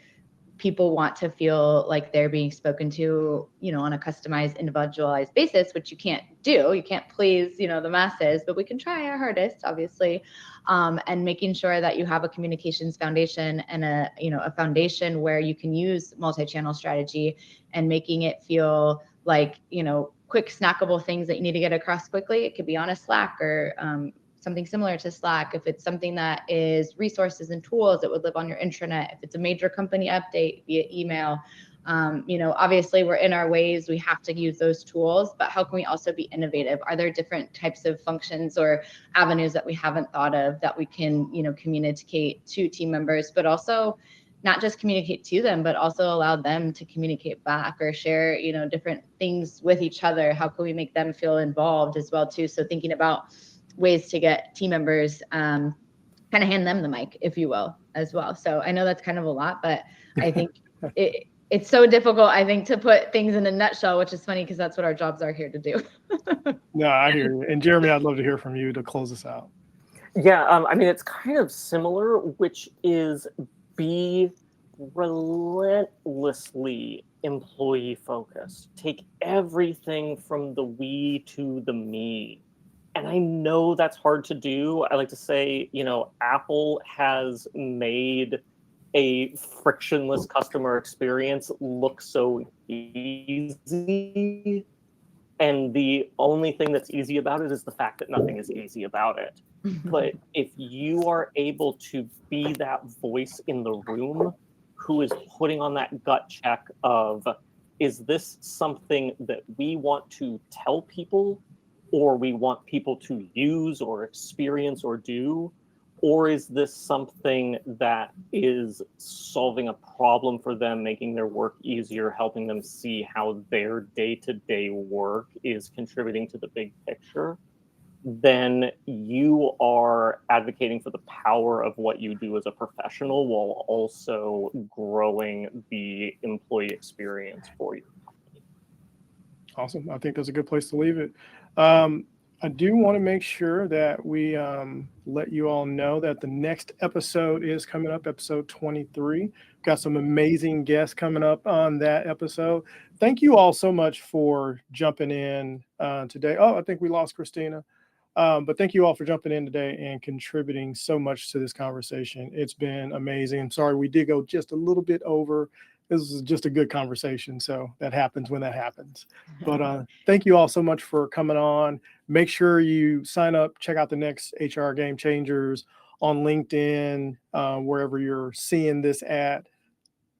people want to feel like they're being spoken to, on a customized, individualized basis, which you can't do. You can't please, the masses, but we can try our hardest, obviously. And making sure that you have a communications foundation and a foundation where you can use multi-channel strategy, and making it feel like, quick snackable things that you need to get across quickly. It could be on a Slack or something similar to Slack. If it's something that is resources and tools, it would live on your intranet. If it's a major company update via email, obviously we're in our ways, we have to use those tools, but how can we also be innovative? Are there different types of functions or avenues that we haven't thought of that we can, communicate to team members, but also not just communicate to them, but also allow them to communicate back or share, different things with each other? How can we make them feel involved as well too? So thinking about ways to get team members, kind of hand them the mic, if you will, as well. So I know that's kind of a lot, but I think it's so difficult, I think, to put things in a nutshell, which is funny because that's what our jobs are here to do. No, I hear you. And Jeremy, I'd love to hear from you to close us out. Yeah, it's kind of similar, which is be relentlessly employee focused. Take everything from the we to the me. And I know that's hard to do. I like to say, Apple has made a frictionless customer experience look so easy. And the only thing that's easy about it is the fact that nothing is easy about it. But if you are able to be that voice in the room who is putting on that gut check of, is this something that we want to tell people, or we want people to use or experience or do? Or is this something that is solving a problem for them, making their work easier, helping them see how their day-to-day work is contributing to the big picture? Then you are advocating for the power of what you do as a professional while also growing the employee experience for your company. Awesome. I think that's a good place to leave it. I do want to make sure that we let you all know that the next episode is coming up, episode 23. Got some amazing guests coming up on that episode. Thank you all so much for jumping in today. Oh, I think we lost Christina. But thank you all for jumping in today and contributing so much to this conversation. It's been amazing. I'm sorry we did go just a little bit over. This is just a good conversation. So that happens when that happens. But thank you all so much for coming on. Make sure you sign up, check out the next HR GameChangers on LinkedIn, wherever you're seeing this at.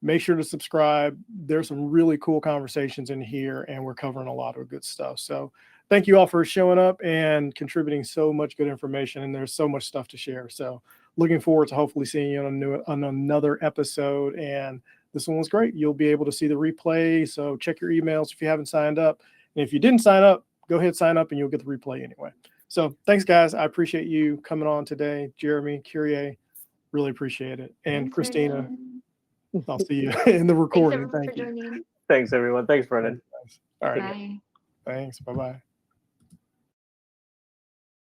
Make sure to subscribe. There's some really cool conversations in here, and we're covering a lot of good stuff. So thank you all for showing up and contributing so much good information, and there's so much stuff to share. So looking forward to hopefully seeing you on another episode. And this one was great. You'll be able to see the replay. So check your emails if you haven't signed up. And if you didn't sign up, go ahead, sign up, and you'll get the replay anyway. So thanks, guys. I appreciate you coming on today. Jeremy, Kyrie, really appreciate it. And Thanks, Christina, Brendan. I'll see you in the recording. Thanks, everyone, Thank for you. joining. Thanks, everyone. Thanks, Brendan. All right. Bye. Thanks. Bye-bye.